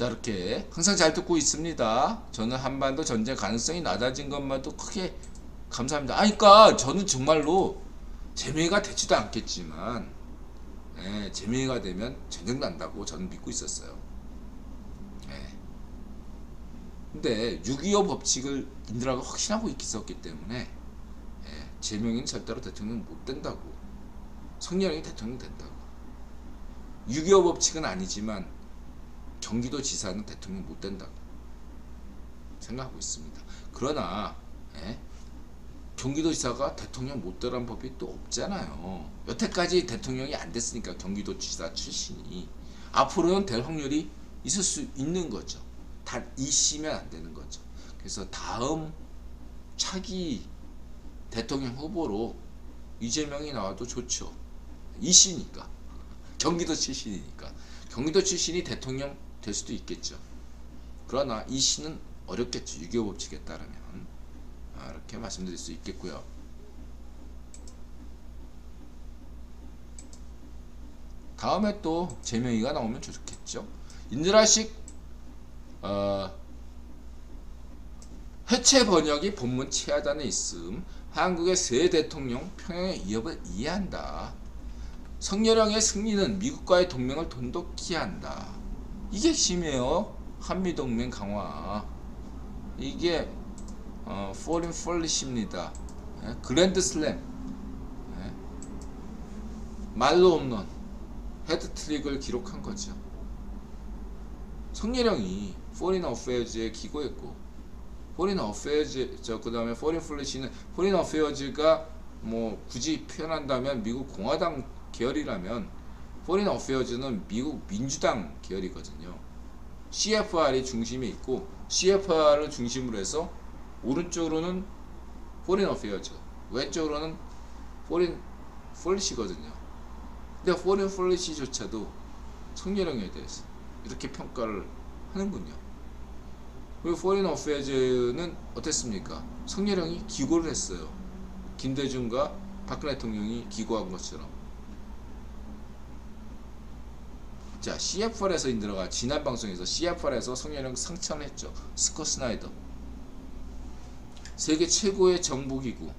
자, 이렇게 항상 잘 듣고 있습니다. 저는 한반도 전쟁 가능성이 낮아진 것만도 크게 감사합니다. 그러니까 저는 정말로 재미가 되지도 않겠지만, 재미가 되면 전쟁 난다고 저는 믿고 있었어요. 예. 근데 6.25 법칙을 인들하고 확신하고 있었기 때문에, 제명인 절대로 대통령 못 된다고, 성렬형이 대통령 된다고. 6.25 법칙은 아니지만 경기도지사는 대통령 못 된다고 생각하고 있습니다. 그러나 경기도지사가 대통령 못 되란 법이 또 없잖아요. 여태까지 대통령이 안 됐으니까 경기도지사 출신이 앞으로는 될 확률이 있을 수 있는 거죠. 단 이씨면 안 되는 거죠. 그래서 다음 차기 대통령 후보로 이재명이 나와도 좋죠. 이씨니까, 경기도 출신이니까. 경기도 출신이 대통령 될 수도 있겠죠. 그러나 이씨는 어렵겠죠. 6.25 법칙에 따르면. 이렇게 말씀드릴 수 있겠고요. 다음에 또 제명이가 나오면 좋겠죠. 인드라식 해체 번역이 본문 치하단에 있음. 한국의 새 대통령 평양의 위협을 이해한다. 성렬형의 승리는 미국과의 동맹을 돈독히 한다. 이게 핵심이에요. 한미동맹 강화. 이게 foreign policy입니다. 그랜드 슬램, 말로 홈런, 헤드트릭을 기록한 거죠. 성렬형이 foreign affairs에 기고했고, foreign affairs, 그 다음에 foreign policy는 foreign affairs가 뭐 굳이 표현한다면 미국 공화당 계열이라면 foreign affairs는 미국 민주당 계열이거든요. CFR이 중심에 있고, CFR을 중심으로 해서 오른쪽으로는 foreign affairs, 왼쪽으로는 foreign policy거든요. 근데 foreign policy조차도 성렬형에 대해서 이렇게 평가를 하는군요. 그리고 foreign affairs는 어땠습니까? 성렬형이 기고를 했어요. 김대중과 박근혜 대통령이 기고한 것처럼. 자, CFR에서 인들어가 지난 방송에서 CFR에서 성렬형 상처를 했죠. 스콧 스나이더. 세계 최고의 정보기구,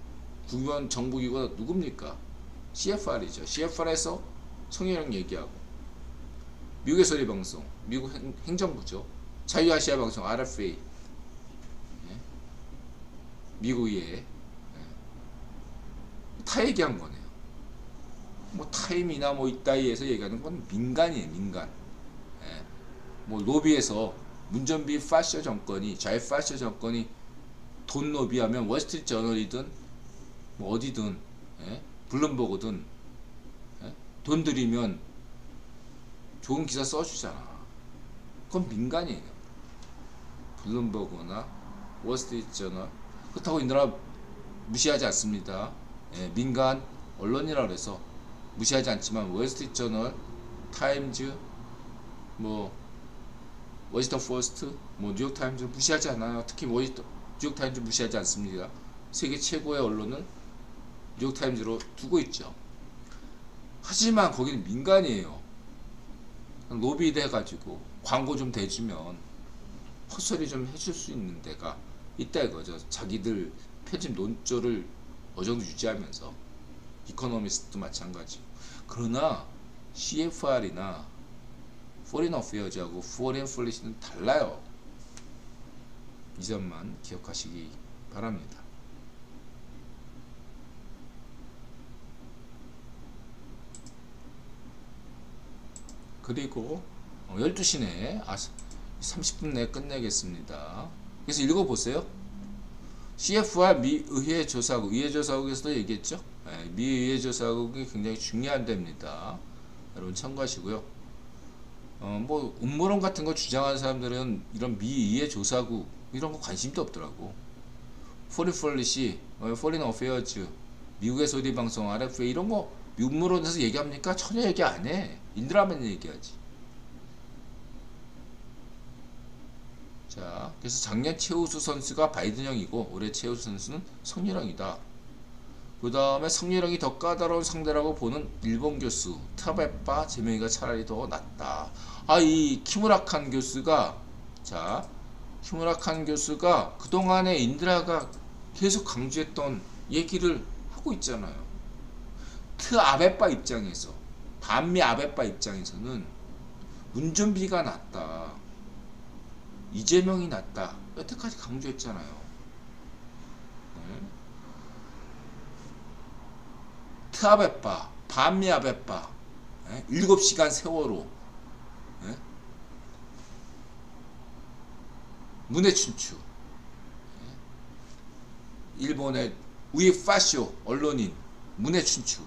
국유원 정보기구가 누굽니까? CFR이죠. CFR에서 성렬형 얘기하고, 미국의 소리방송, 미국 행정부죠. 자유아시아 방송 RFA, 미국의 타 얘기한 거네요. 뭐 타임이나 뭐 이따위에서 얘기하는 건 민간이에요. 민간. 뭐 로비에서 문전비 파셔 정권이, 좌익 파셔 정권이 돈 로비하면 월스트리트 저널이든 뭐 어디든, 블룸버그든, 돈 들이면 좋은 기사 써주잖아. 그건 민간이에요. 블룸버그나 월스트리트 저널. 그렇다고 이 나라 무시하지 않습니다. 민간 언론이라 그래서 무시하지 않지만 월스트리트 저널, 타임즈, 뭐 워싱턴 포스트, 뭐 뉴욕 타임즈 무시하지 않아요. 특히 뉴욕 타임즈 무시하지 않습니다. 세계 최고의 언론을 뉴욕 타임즈로 두고 있죠. 하지만 거기는 민간이에요. 로비드 해가지고 광고 좀 대주면 헛소리 좀 해줄 수 있는 데가 있다 이거죠. 자기들 편집 논조를 어느 정도 유지하면서. 이코노미스트도 마찬가지고. 그러나 CFR이나 Foreign Affairs하고 Foreign Policy는 달라요. 이 점만 기억하시기 바랍니다. 그리고 12시내 30분 내에 끝내겠습니다. 그래서 읽어보세요. CFR 미의회 조사국, 의회 조사국에서도 얘기했죠. 미의회 조사국이 굉장히 중요한 데입니다. 여러분 참고하시고요. 뭐 음모론 같은 거 주장하는 사람들은 이런 미의회 조사국 이런 거 관심도 없더라고. Foreign Policy, Foreign Affairs, 미국의 소리 방송, RFA 이런 거 음모론에서 얘기합니까? 전혀 얘기 안 해. 인드라면 얘기하지. 자, 그래서 작년 최우수 선수가 바이든형이고 올해 최우수 선수는 성렬형이다. 그 다음에 성렬형이 더 까다로운 상대라고 보는 일본 교수 타베빠 제명이가 차라리 더 낫다. 이 키무라칸 교수가, 자, 키무라칸 교수가 그동안에 인드라가 계속 강조했던 얘기를 하고 있잖아요. 아베빠 입장에서, 반미 아베빠 입장에서는 문전비가 낫다, 이재명이 낫다, 여태까지 강조했잖아요. 트아베빠, 반미 아베빠, 7시간 세월호, 문해춘추, 일본의 우에파쇼 언론인 문해춘추,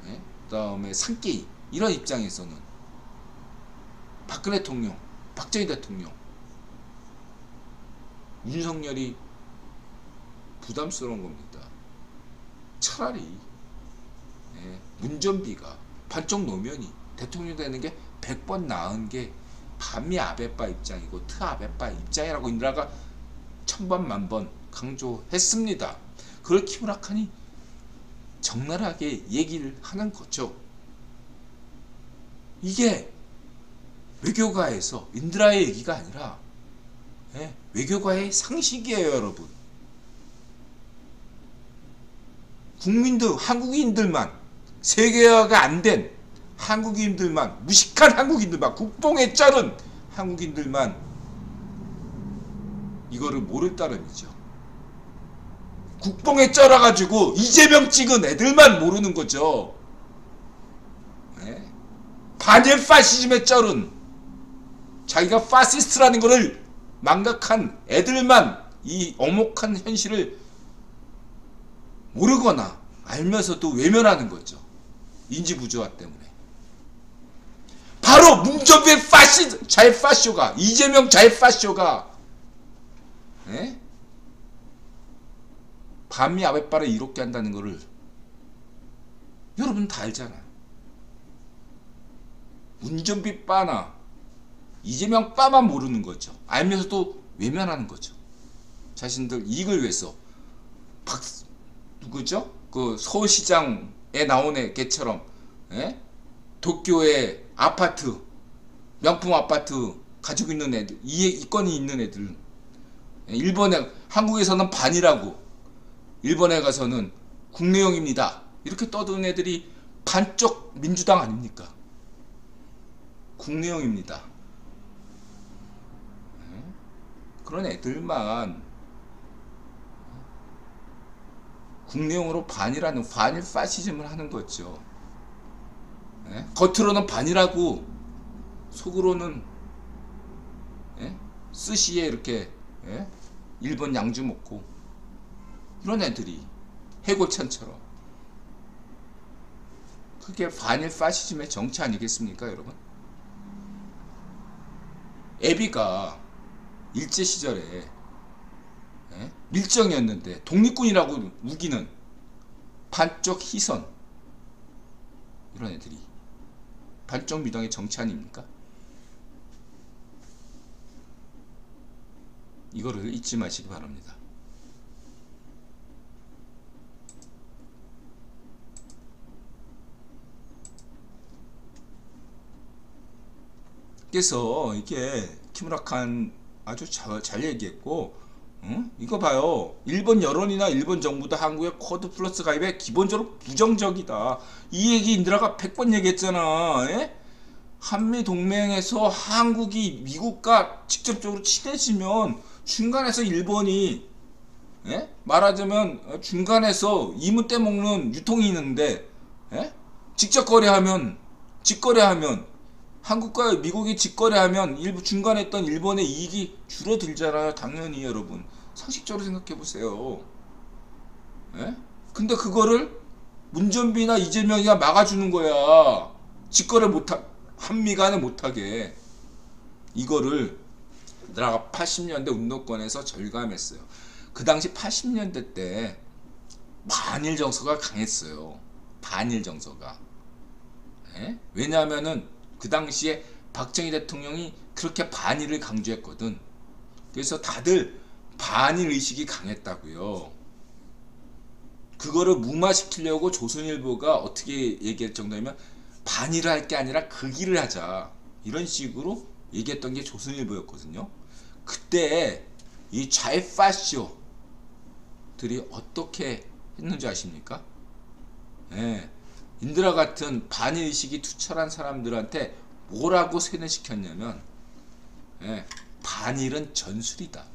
그 다음에 산케이, 이런 입장에서는 박근혜 대통령, 박정희 대통령, 윤석열이 부담스러운 겁니다. 차라리 문전비가 반쪽 노면이 대통령 되는 게 100번 나은 게 반미 아베빠 입장이고 트아베빠 입장이라고 인드라가 1000번 만번 강조했습니다. 그걸 키무라칸이 적나라하게 얘기를 하는 거죠. 이게 외교가에서 인드라의 얘기가 아니라 외교가의 상식이에요, 여러분. 국민들, 한국인들만, 세계화가 안 된 한국인들만, 무식한 한국인들만, 국뽕에 쩔은 한국인들만 이거를 모를 따름이죠. 국뽕에 쩔어가지고 이재명 찍은 애들만 모르는 거죠. 반일 파시즘에 쩔은, 자기가 파시스트라는 거를 망각한 애들만 이 엄혹한 현실을 모르거나 알면서도 외면하는 거죠. 인지부조화 때문에. 바로 문전비의 자해파쇼가, 이재명 자해파쇼가 반미 아베빠를 이롭게 한다는 거를 여러분 다 알잖아요. 문전비 빠나 이재명 빠만 모르는 거죠. 알면서도 외면하는 거죠. 자신들 이익을 위해서. 누구죠? 그 서울시장에 나온 걔처럼 도쿄의 아파트, 명품 아파트 가지고 있는 애들, 이권이 있는 애들, 일본에, 한국에서는 반이라고, 일본에 가서는 국내용입니다, 이렇게 떠드는 애들이 반쪽 민주당 아닙니까? 국내용입니다. 그런 애들만 국내용으로 반이라는 반일 파시즘을 하는 거죠. 겉으로는 반이라고 속으로는 스시에 이렇게 일본 양주 먹고, 이런 애들이 해골천처럼. 그게 반일 파시즘의 정치 아니겠습니까, 여러분? 애비가 일제시절에 밀정이었는데 독립군이라고 우기는 반쪽 희선, 이런 애들이 반쪽 미당의 정치 아닙니까? 이거를 잊지 마시기 바랍니다. 그래서 이게 키무라칸 아주 잘 얘기했고, 이거 봐요. 일본 여론이나 일본 정부도 한국의 쿼드 플러스 가입에 기본적으로 부정적이다. 이 얘기 인드라가 100번 얘기했잖아. 한미 동맹에서 한국이 미국과 직접적으로 친해지면 중간에서 일본이 말하자면 중간에서 이문 떼먹는 유통이 있는데 직접 거래하면, 직거래하면, 한국과 미국이 직거래하면 중간에 있던 일본의 이익이 줄어들잖아요. 당연히 여러분 상식적으로 생각해 보세요. 근데 그거를 문전비나 이재명이가 막아주는 거야. 직거래 한미 간에 못하게. 이거를 내가 80년대 운동권에서 절감했어요. 그 당시 80년대 때 반일 정서가 강했어요. 반일 정서가. 왜냐하면은 그 당시에 박정희 대통령이 그렇게 반일을 강조했거든. 그래서 다들 반일 의식이 강했다고요. 그거를 무마시키려고 조선일보가 어떻게 얘기할 정도냐면 반일을 할 게 아니라 극일을 하자 이런 식으로 얘기했던 게 조선일보였거든요. 그때 이 좌파쇼들이 어떻게 했는지 아십니까? 예, 인드라 같은 반일의식이 투철한 사람들한테 뭐라고 세뇌시켰냐면 예, 반일은 전술이다.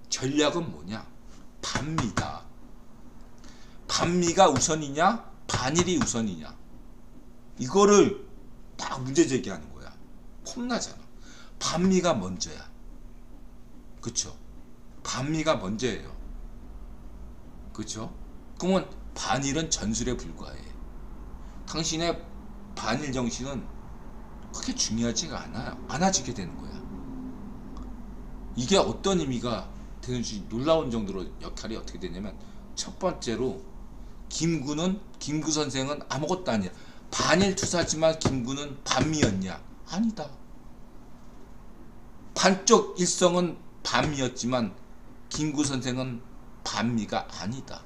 전략은 뭐냐? 반미다. 반미가 우선이냐? 반일이 우선이냐? 이거를 딱 문제 제기하는 거야. 폼나잖아. 반미가 먼저야. 그쵸? 반미가 먼저예요. 그쵸? 그러면 반일은 전술에 불과해. 당신의 반일 정신은 그렇게 중요하지가 않아요. 않아지게 되는 거야. 이게 어떤 의미가 되는지 놀라운 정도로 역할이 어떻게 되냐면, 첫 번째로 김구 선생은 아무것도 아니야. 반일 투사지만 김구는 반미였냐? 아니다. 반쪽 일성은 반미였지만 김구 선생은 반미가 아니다.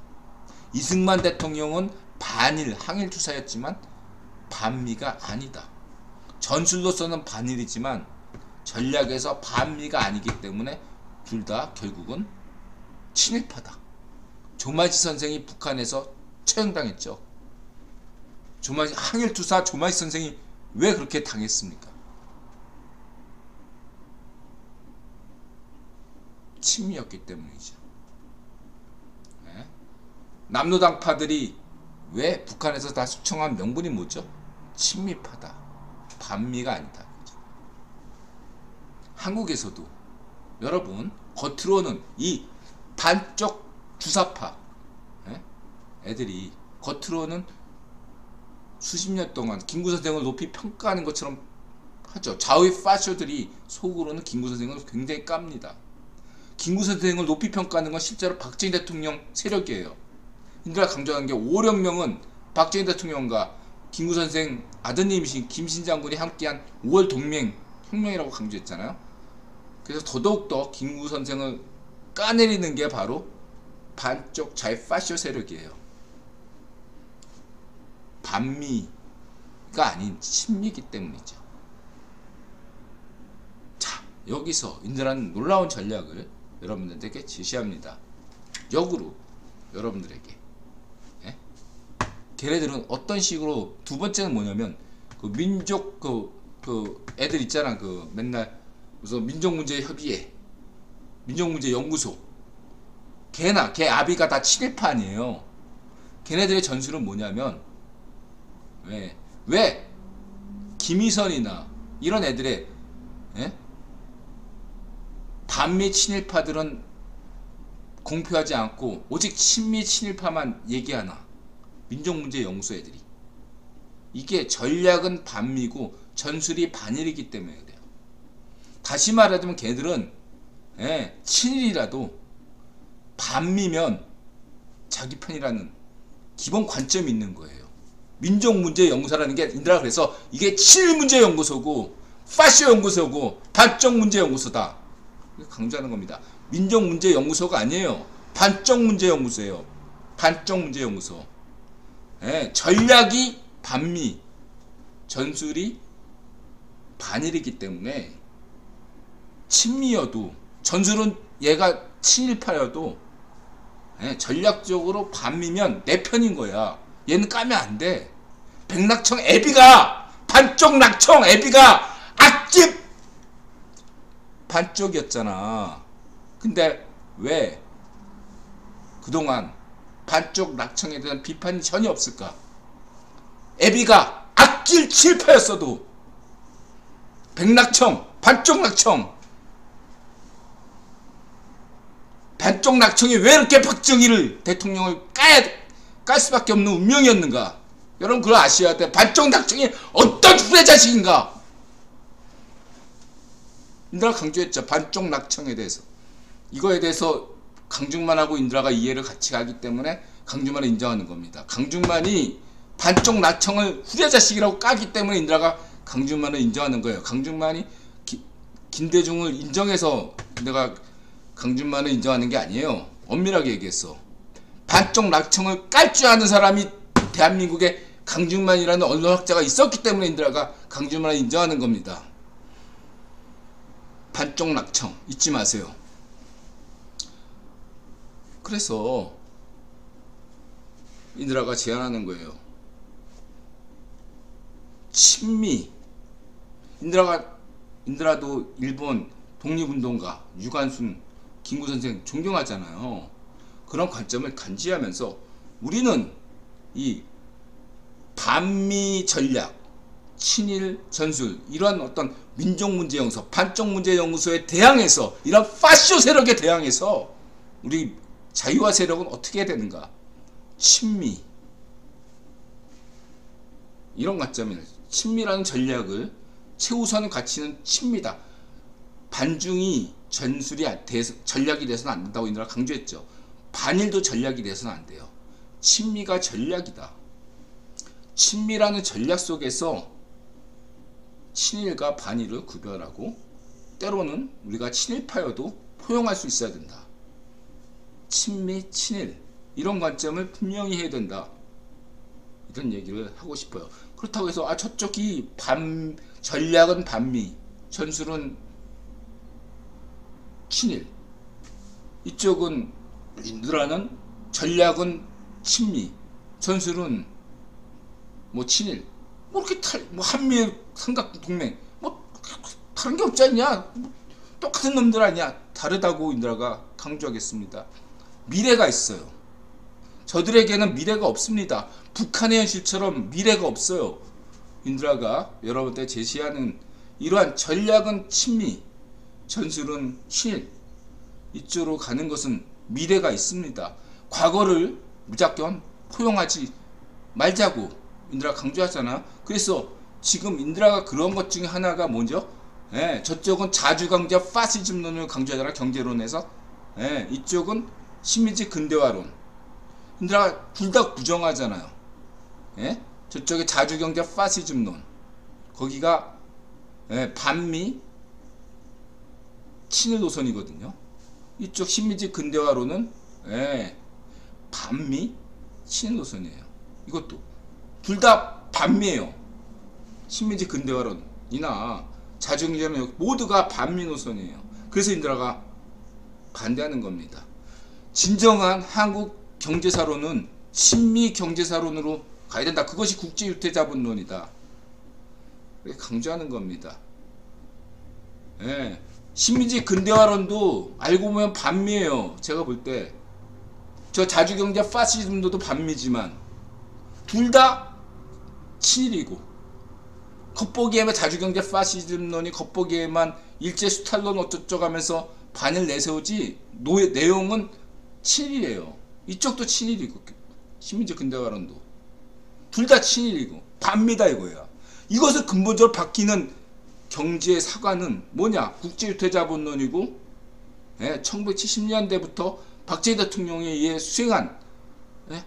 이승만 대통령은 반일 항일 투사였지만 반미가 아니다. 전술로서는 반일이지만 전략에서 반미가 아니기 때문에 둘 다 결국은 친일파다. 조마지 선생이 북한에서 처형당했죠. 항일 투사 조마지 선생이 왜 그렇게 당했습니까? 친미였기 때문이죠. 네? 남로당파들이 왜 북한에서 다 숙청한 명분이 뭐죠? 친미파다. 반미가 아니다. 한국에서도 여러분 겉으로는 이 반쪽 주사파 애들이 겉으로는 수십 년 동안 김구 선생을 높이 평가하는 것처럼 하죠. 좌의 파쇼들이 속으로는 김구 선생을 굉장히 깝니다. 김구 선생을 높이 평가하는 건 실제로 박정희 대통령 세력이에요. 인드라 강조하는 게 5령명은 박정희 대통령과 김구 선생 아드님이신 김신 장군이 함께한 5월 동맹 혁명이라고 강조했잖아요. 그래서 더더욱더 김구 선생을 까내리는 게 바로 반쪽 좌파쇼 세력이에요. 반미가 아닌 친미이기 때문이죠. 자, 여기서 인드라는 놀라운 전략을 여러분들에게 제시합니다. 역으로 여러분들에게 걔네들은 어떤 식으로, 두 번째는 뭐냐면 그 민족 그 애들 있잖아. 그 맨날 무슨 민족문제협의회, 민족문제연구소, 걔 아비가 다 친일파 아니에요. 걔네들의 전술은 뭐냐면 왜 김희선이나 이런 애들의 반미 친일파들은 공표하지 않고 오직 친미 친일파만 얘기하나? 민족문제연구소 애들이. 이게 전략은 반미고 전술이 반일이기 때문에 그래요. 다시 말하자면 걔들은 친일이라도 반미면 자기 편이라는 기본 관점이 있는 거예요. 민족문제연구소라는 게 인드라가 그래서 이게 친일문제연구소고 파쇼연구소고 반쪽문제연구소다 강조하는 겁니다. 민족문제연구소가 아니에요. 반쪽문제연구소예요. 반쪽문제연구소. 전략이 반미, 전술이 반일이기 때문에 친미여도, 전술은 얘가 친일파여도 전략적으로 반미면 내 편인 거야. 얘는 까면 안 돼. 백낙청 애비가, 반쪽 낙청 애비가 악집 반쪽이었잖아. 근데 왜 그동안 반쪽 낙청에 대한 비판이 전혀 없을까? 애비가 악질 친일파였어도 백낙청, 반쪽 낙청, 반쪽 낙청이 왜 이렇게 박정희를 대통령을 깔 수밖에 없는 운명이었는가? 여러분 그걸 아셔야 돼. 반쪽 낙청이 어떤 후레자식인가? 인드라가 강조했죠. 반쪽 낙청에 대해서. 이거에 대해서 강중만하고 인드라가 이해를 같이 가기 때문에 강중만을 인정하는 겁니다. 강중만이 반쪽 낙청을 후레자식이라고 까기 때문에 인드라가 강중만을 인정하는 거예요. 강중만이 김대중을 인정해서 내가 강준만을 인정하는 게 아니에요. 엄밀하게 얘기했어. 반쪽 낙청을 깔 줄 아는 사람이 대한민국에 강준만이라는 언론학자가 있었기 때문에 인드라가 강준만을 인정하는 겁니다. 반쪽 낙청 잊지 마세요. 그래서 인드라가 제안하는 거예요. 친미. 인드라도 일본 독립운동가 유관순 김구 선생 존경하잖아요. 그런 관점을 간지하면서 우리는 이 반미 전략, 친일 전술, 이러한 어떤 민족문제연구소, 반쪽문제연구소에 대항해서, 이런 파쇼 세력에 대항해서 우리 자유화 세력은 어떻게 해야 되는가? 친미. 이런 관점을, 친미라는 전략을 최우선 가치는 친미다. 반중이 전략이 돼서는 안 된다고 인드라가 강조했죠. 반일도 전략이 돼서는 안 돼요. 친미가 전략이다. 친미라는 전략 속에서 친일과 반일을 구별하고 때로는 우리가 친일파여도 포용할 수 있어야 된다. 친미, 친일 이런 관점을 분명히 해야 된다. 이런 얘기를 하고 싶어요. 그렇다고 해서 저쪽이 전략은 반미, 전술은 친일, 이쪽은 인드라는 전략은 친미, 전술은 뭐 친일, 뭐 이렇게 한미의 삼각 동맹 뭐 다른 게 없지 않냐? 똑같은 놈들 아니야? 다르다고 인드라가 강조하겠습니다. 미래가 있어요. 저들에게는 미래가 없습니다. 북한의 현실처럼 미래가 없어요. 인드라가 여러분들 제시하는 이러한 전략은 친미, 전술은 친일, 이쪽으로 가는 것은 미래가 있습니다. 과거를 무작정 포용하지 말자고 인드라가 강조하잖아. 그래서 지금 인드라가 그런 것 중에 하나가 뭐죠? 저쪽은 자주강자 파시즘론을 강조하잖아. 경제론에서. 이쪽은 식민지 근대화론. 인드라가 둘 다 부정하잖아요. 저쪽에 자주경제 파시즘론, 거기가 반미 친일 노선이거든요. 이쪽 식민지 근대화론은 반미 친일 노선이에요. 이것도 둘 다 반미예요. 식민지 근대화론이나 자주경제론 모두가 반미 노선이에요. 그래서 인드라가 반대하는 겁니다. 진정한 한국 경제사론은 친미 경제사론으로 가야 된다. 그것이 국제유태자본론이다. 이렇게 강조하는 겁니다. 식민지 근대화론도 알고 보면 반미예요. 제가 볼 때 저 자주경제 파시즘도 반미지만 둘 다 친일이고, 겉보기에만 자주경제 파시즘론이 겉보기에만 일제 수탈론 어쩌고 하면서 반일 내세우지 내용은 친일이에요. 이쪽도 친일이고 식민지 근대화론도 둘 다 친일이고 반미다 이거야. 이것을 근본적으로 바뀌는 경제 사관은 뭐냐? 국제유태자본론이고 1970년대부터 박정희 대통령에 의해 수행한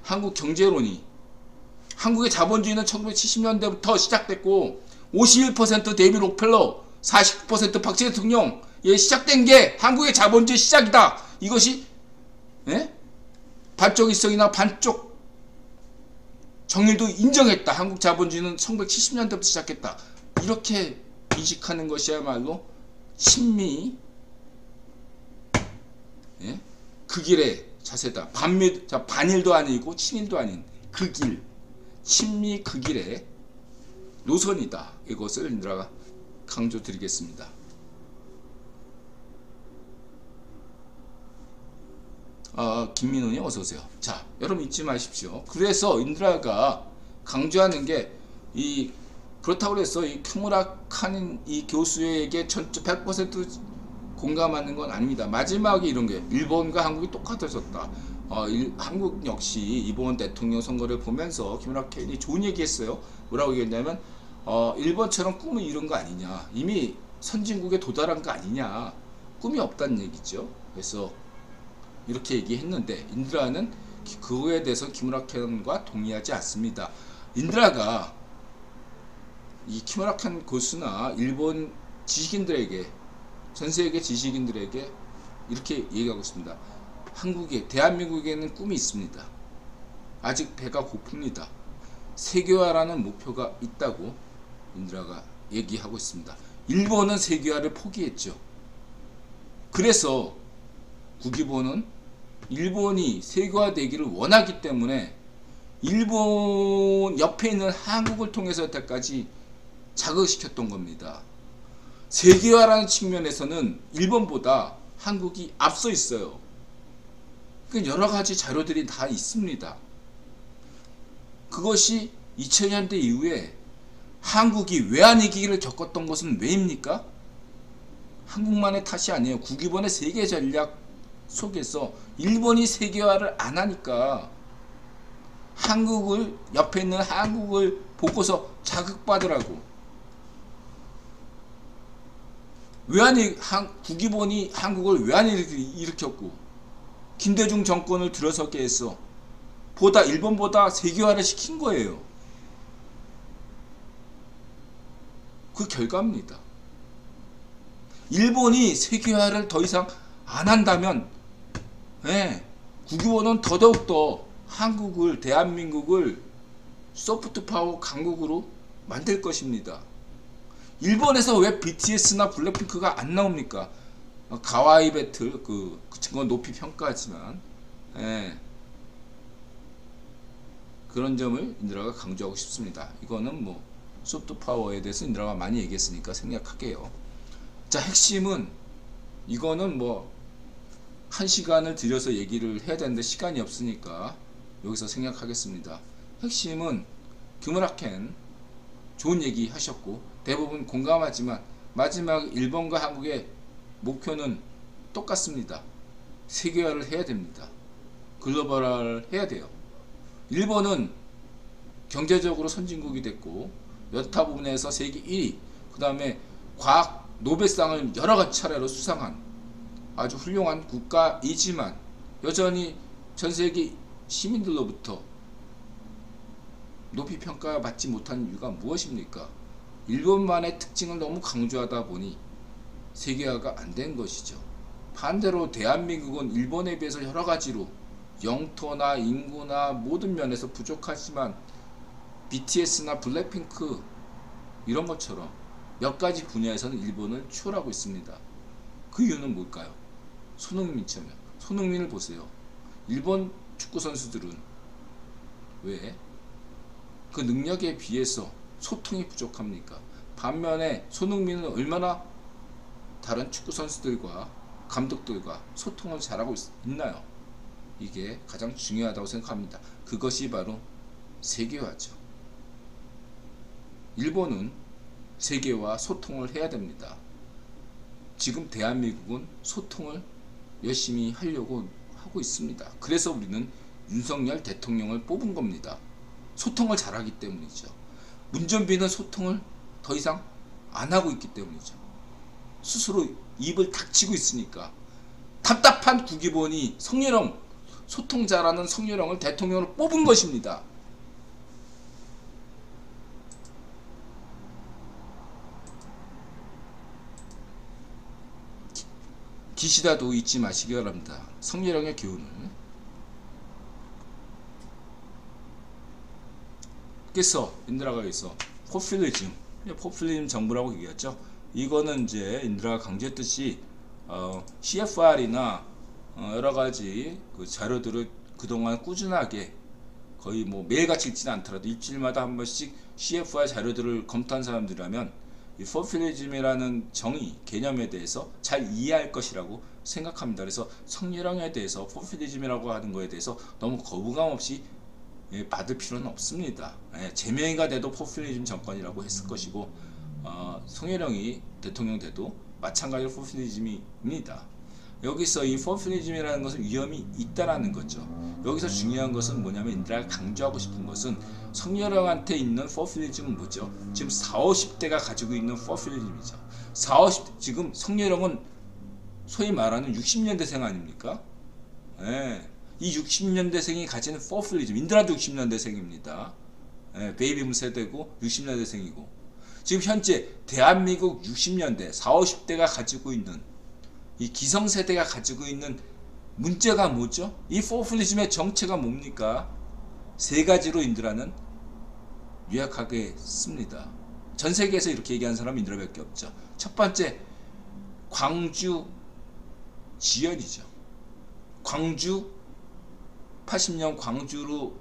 한국 경제론이, 한국의 자본주의는 1970년대부터 시작됐고 51% 데이비 록펠러, 49% 박정희 대통령에 시작된 게 한국의 자본주의 시작이다. 이것이 반쪽 이성이나 반쪽 정일도 인정했다. 한국 자본주의는 1970년대부터 시작했다. 이렇게 인식하는 것이야말로 친미 그 길의 자세다. 반일도 아니고 친일도 아닌 그 길, 친미 그 길의 노선이다. 이것을 인드라가 강조드리겠습니다. 김민훈이 어서오세요. 자, 여러분 잊지 마십시오. 그래서 인드라가 강조하는 게 그렇다고 해서 이 큐무라칸 이 교수에게 100% 공감하는 건 아닙니다. 마지막에 이런 게 일본과 한국이 똑같아졌다. 한국 역시 이번 대통령 선거를 보면서 큐무라칸이 좋은 얘기했어요. 뭐라고 얘기했냐면 일본처럼 꿈을 이룬 거 아니냐. 이미 선진국에 도달한 거 아니냐. 꿈이 없다는 얘기죠. 그래서 이렇게 얘기했는데 인드라는 그거에 대해서 키무라칸과 동의하지 않습니다. 인드라가 이 키무라칸 교수나 일본 지식인들에게, 전세계 지식인들에게 이렇게 얘기하고 있습니다. 대한민국에는 꿈이 있습니다. 아직 배가 고픕니다. 세계화라는 목표가 있다고 인드라가 얘기하고 있습니다. 일본은 세계화를 포기했죠. 그래서 구기보는 일본이 세계화되기를 원하기 때문에 일본 옆에 있는 한국을 통해서 여태까지 자극시켰던 겁니다. 세계화라는 측면에서는 일본보다 한국이 앞서 있어요. 여러 가지 자료들이 다 있습니다. 그것이 2000년대 이후에 한국이 외환위기를 겪었던 것은 왜입니까? 한국만의 탓이 아니에요. 구기본의 세계 전략 속에서 일본이 세계화를 안 하니까 한국을, 옆에 있는 한국을 보고서 자극받으라고. 구기본이 한국을 외환위기를 일으켰고 김대중 정권을 들어서게 해서 일본보다 세계화를 시킨 거예요. 그 결과입니다. 일본이 세계화를 더 이상 안 한다면 구기본은 더더욱더 한국을, 대한민국을 소프트파워 강국으로 만들 것입니다. 일본에서 왜 BTS나 블랙핑크가 안 나옵니까? 가와이 배틀, 그건 높이 평가하지만 그런 점을 인드라가 강조하고 싶습니다. 이거는 뭐 소프트파워에 대해서 인드라가 많이 얘기했으니까 생략할게요. 자, 핵심은 이거는 뭐 1시간을 들여서 얘기를 해야 되는데 시간이 없으니까 여기서 생략하겠습니다. 핵심은 규무라켄 좋은 얘기 하셨고 대부분 공감하지만 마지막 일본과 한국의 목표는 똑같습니다. 세계화를 해야 됩니다. 글로벌화를 해야 돼요. 일본은 경제적으로 선진국이 됐고 여타 부분에서 세계 1위, 그 다음에 과학 노벨상을 여러 차례로 수상한 아주 훌륭한 국가이지만 여전히 전세계 시민들로부터 높이 평가받지 못한 이유가 무엇입니까? 일본만의 특징을 너무 강조하다 보니 세계화가 안 된 것이죠. 반대로 대한민국은 일본에 비해서 여러 가지로 영토나 인구나 모든 면에서 부족하지만 BTS나 블랙핑크 이런 것처럼 몇 가지 분야에서는 일본을 추월하고 있습니다. 그 이유는 뭘까요? 손흥민을 보세요. 일본 축구 선수들은 왜 그 능력에 비해서 소통이 부족합니까? 반면에 손흥민은 얼마나 다른 축구 선수들과 감독들과 소통을 잘하고 있나요? 이게 가장 중요하다고 생각합니다. 그것이 바로 세계화죠. 일본은 세계와 소통을 해야 됩니다. 지금 대한민국은 소통을 열심히 하려고 하고 있습니다. 그래서 우리는 윤석열 대통령을 뽑은 겁니다. 소통을 잘하기 때문이죠. 문전비는 소통을 더 이상 안 하고 있기 때문이죠. 스스로 입을 닥치고 있으니까. 답답한 구기본이 소통 잘하는 성렬형을 대통령으로 뽑은 것입니다. 기시다도 잊지 마시기 바랍니다. 성렬형의 교훈을. 그래서 인드라가 여기서 포퓰리즘 정부라고 얘기했죠. 이거는 이제 인드라가 강조했듯이 CFR이나 여러 가지 그 자료들을 그동안 꾸준하게 거의 뭐 매일같이 읽지는 않더라도 일주일마다 한 번씩 CFR 자료들을 검토한 사람들이라면 이 포퓰리즘이라는 정의, 개념에 대해서 잘 이해할 것이라고 생각합니다. 그래서 성렬형에 대해서 포퓰리즘이라고 하는 거에 대해서 너무 거부감 없이 받을 필요는 없습니다. 제명이가 돼도 포퓰리즘 정권이라고 했을 것이고 성렬형이 대통령 돼도 마찬가지로 포퓰리즘입니다. 여기서 이 포퓰리즘이라는 것은 위험이 있다라는 거죠. 여기서 중요한 것은 뭐냐면 인드라가 강조하고 싶은 것은 성렬형한테 있는 포퓰리즘은 뭐죠? 지금 40, 50대가 가지고 있는 포퓰리즘이죠. 40, 50대 지금 성렬형은 소위 말하는 60년대생 아닙니까? 이 60년대생이 가지는 포퓰리즘, 인드라도 60년대생입니다. 베이비붐 세대고 60년대생이고 지금 현재 대한민국 60년대 40, 50대가 가지고 있는 이 기성세대가 가지고 있는 문제가 뭐죠? 이 포퓰리즘의 정체가 뭡니까? 세 가지로 인드라는 요약하게 씁니다. 전 세계에서 이렇게 얘기하는 사람은 인드라밖에 없죠. 첫 번째, 광주 지연이죠. 광주 80년 광주로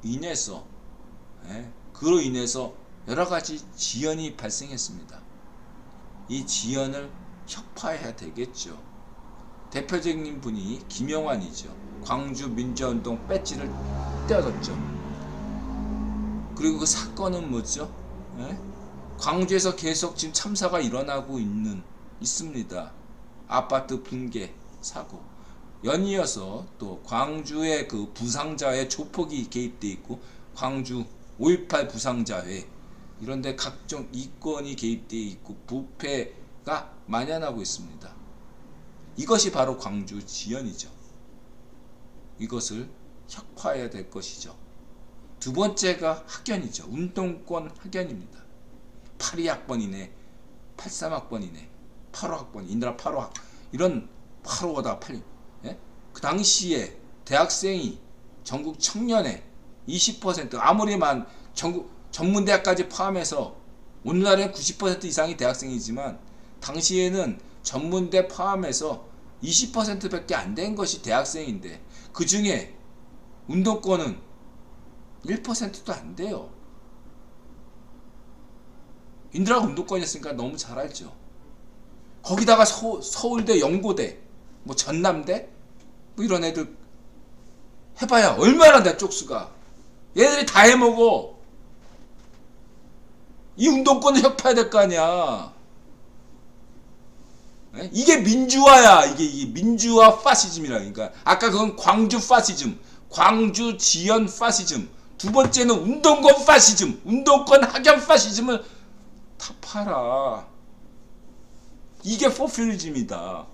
인해서 그로 인해서 여러 가지 지연이 발생했습니다. 이 지연을 혁파해야 되겠죠. 대표적인 분이 김영환이죠. 광주 민주화운동 배지를 떼어줬죠. 그리고 그 사건은 뭐죠? 광주에서 계속 지금 참사가 일어나고 있습니다. 아파트 붕괴 사고. 연이어서 또 광주의 그 부상자회 조폭이 개입돼 있고, 광주 5.18 부상자회 이런데 각종 이권이 개입돼 있고 부패가 만연하고 있습니다. 이것이 바로 광주 지연이죠. 이것을 혁파해야 될 것이죠. 두 번째가 학연이죠. 운동권 학연입니다. 82학번이네, 83학번이네, 85학번, 인드라 85학, 이런 85다 86. 그 당시에 대학생이 전국 청년의 20%, 아무리만 전국 전문대학까지 포함해서, 오늘날엔 90% 이상이 대학생이지만 당시에는 전문대 포함해서 20%밖에 안 된 것이 대학생인데, 그 중에 운동권은 1%도 안 돼요. 인드라가 운동권이었으니까 너무 잘 알죠. 거기다가 서울대, 연고대, 뭐 전남대, 뭐 이런 애들 해봐야 얼마나 돼, 쪽수가. 얘들이 다 해먹어. 이 운동권을 혁파해야 될 거 아니야. 이게 민주화야. 이게 민주화 파시즘이라니까. 아까 그건 광주 파시즘, 광주 지연 파시즘. 두 번째는 운동권 파시즘, 운동권 학연 파시즘을 타파라. 이게 포퓰리즘이다.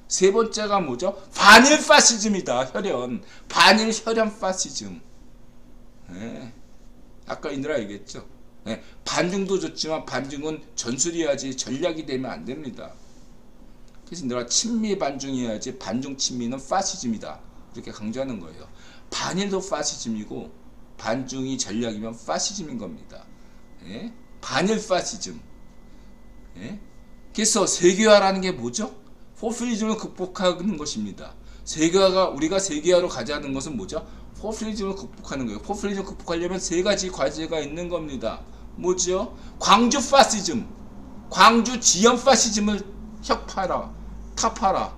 세 번째가 뭐죠? 반일 파시즘이다. 혈연. 반일 혈연 파시즘. 아까 인드라 얘기했죠. 반중도 좋지만 반중은 전술이어야지 전략이 되면 안 됩니다. 그래서 인드라 친미 반중이어야지, 반중 친미는 파시즘이다. 이렇게 강조하는 거예요. 반일도 파시즘이고 반중이 전략이면 파시즘인 겁니다. 반일 파시즘. 그래서 세계화라는 게 뭐죠? 포퓰리즘을 극복하는 것입니다. 세계화가, 우리가 세계화로 가자는 것은 뭐죠? 포퓰리즘을 극복하는 거예요. 포퓰리즘을 극복하려면 세 가지 과제가 있는 겁니다. 뭐죠? 광주 파시즘, 광주 지연 파시즘을 혁파라, 타파라.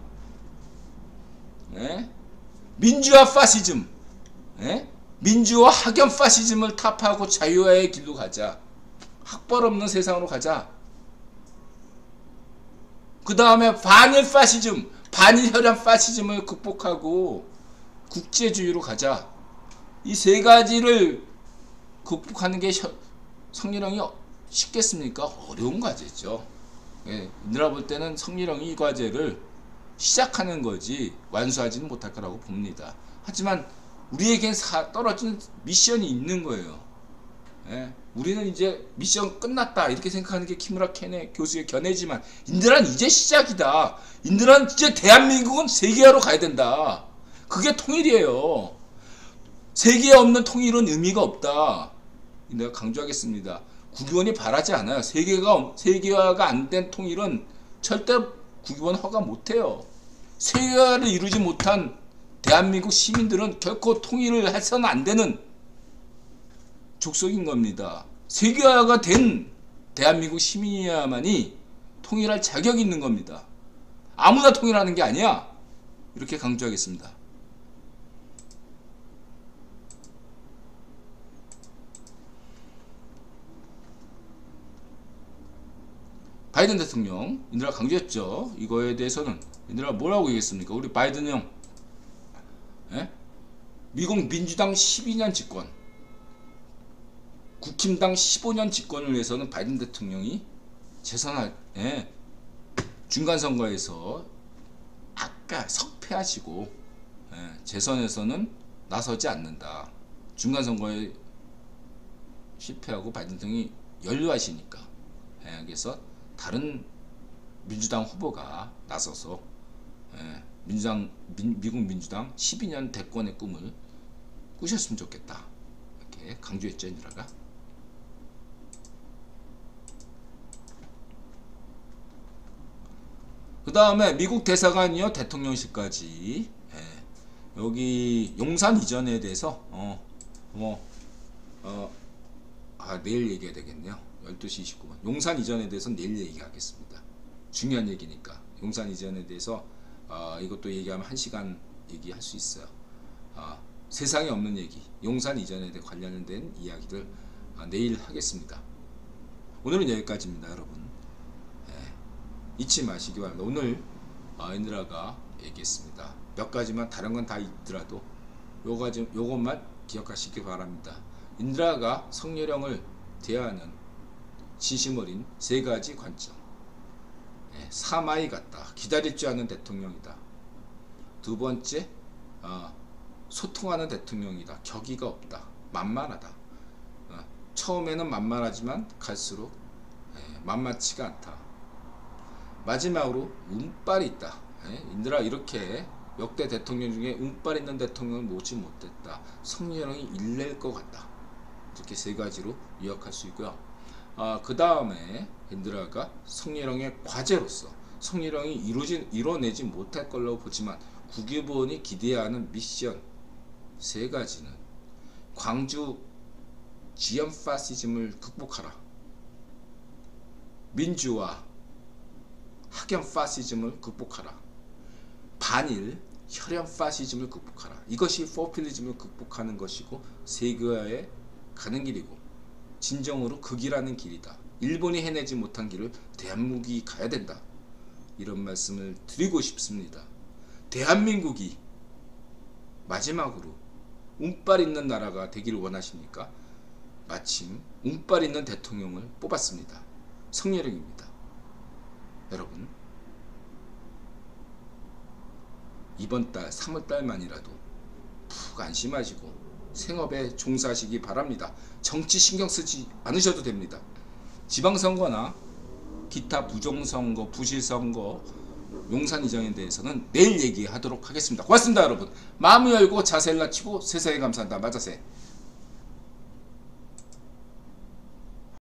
민주화 파시즘, 민주화 학연 파시즘을 타파하고 자유화의 길로 가자. 학벌 없는 세상으로 가자. 그 다음에 반일 파시즘, 반일 혈연 파시즘을 극복하고 국제주의로 가자. 이 세 가지를 극복하는 게 성리령이 쉽겠습니까? 어려운 과제죠. 인드라 볼 때는 성리령이 이 과제를 시작하는 거지 완수하지는 못할 거라고 봅니다. 하지만 우리에겐 떨어진 미션이 있는 거예요. 우리는 이제 미션 끝났다 이렇게 생각하는 게 키무라 케네 교수의 견해지만, 인드라는 이제 시작이다. 인드라는 이제 대한민국은 세계화로 가야 된다. 그게 통일이에요. 세계에 없는 통일은 의미가 없다. 내가 강조하겠습니다. 국유원이 바라지 않아요. 세계화가 안 된 통일은 절대 국유원 허가 못해요. 세계화를 이루지 못한 대한민국 시민들은 결코 통일을 해서는 안 되는 족속인 겁니다. 세계화가 된 대한민국 시민이야만이 통일할 자격이 있는 겁니다. 아무나 통일하는 게 아니야. 이렇게 강조하겠습니다. 바이든 대통령, 인드라 강조했죠. 이거에 대해서는 인드라 뭐라고 얘기했습니까? 우리 바이든 형, 미국 민주당 12년 집권, 국힘당 15년 집권을 위해서는 바이든 대통령이 중간선거에서 아까 석패하시고 재선에서는 나서지 않는다. 중간선거에 실패하고 바이든 대통령이 연루하시니까, 그래서 다른 민주당 후보가 나서서 미국 민주당 12년 대권의 꿈을 꾸셨으면 좋겠다. 이렇게 강조했죠, 인드라가. 그 다음에 미국 대사관이요, 대통령실까지. 예. 여기 용산 이전에 대해서 내일 얘기해야 되겠네요. 12시 29분. 용산 이전에 대해서 내일 얘기하겠습니다. 중요한 얘기니까. 용산 이전에 대해서 이것도 얘기하면 1시간 얘기할 수 있어요. 세상에 없는 얘기, 용산 이전에 대해 관련된 이야기들 내일 하겠습니다. 오늘은 여기까지입니다, 여러분. 잊지 마시기 바랍니다. 오늘 인드라가 얘기했습니다. 몇 가지만, 다른 건 다 있더라도 요것만 기억하시기 바랍니다. 인드라가 성녀령을 대하는 진심 어린 3가지 관점. 사마이 같다. 기다릴 줄 아는 대통령이다. 두 번째, 소통하는 대통령이다. 격의가 없다. 만만하다. 처음에는 만만하지만 갈수록 만만치가 않다. 마지막으로 운빨이 있다. 인드라 이렇게 역대 대통령 중에 운빨 있는 대통령을 모지 못했다. 성녀령이 일낼 것 같다. 이렇게 3가지로 요약할 수 있고요. 그 다음에 인드라가 성녀령의 과제로서 성녀령이 이뤄내지 못할 걸로 보지만 국유본이 기대하는 미션 3가지는 광주 지연 파시즘을 극복하라. 민주화 학연 파시즘을 극복하라. 반일 혈연 파시즘을 극복하라. 이것이 포퓰리즘을 극복하는 것이고 세계화에 가는 길이고 진정으로 그 길하는 길이다. 일본이 해내지 못한 길을 대한민국이 가야 된다. 이런 말씀을 드리고 싶습니다. 대한민국이 마지막으로 운빨 있는 나라가 되기를 원하십니까? 마침 운빨 있는 대통령을 뽑았습니다. 성녀령입니다. 여러분, 이번 달 3월달만이라도 푹 안심하시고 생업에 종사하시기 바랍니다. 정치 신경 쓰지 않으셔도 됩니다. 지방선거나 기타 부정선거, 부실선거, 용산 이전에 대해서는 내일 얘기하도록 하겠습니다. 고맙습니다, 여러분. 마음 열고 자세를 낮추고 세상에 감사한다. 맞아세.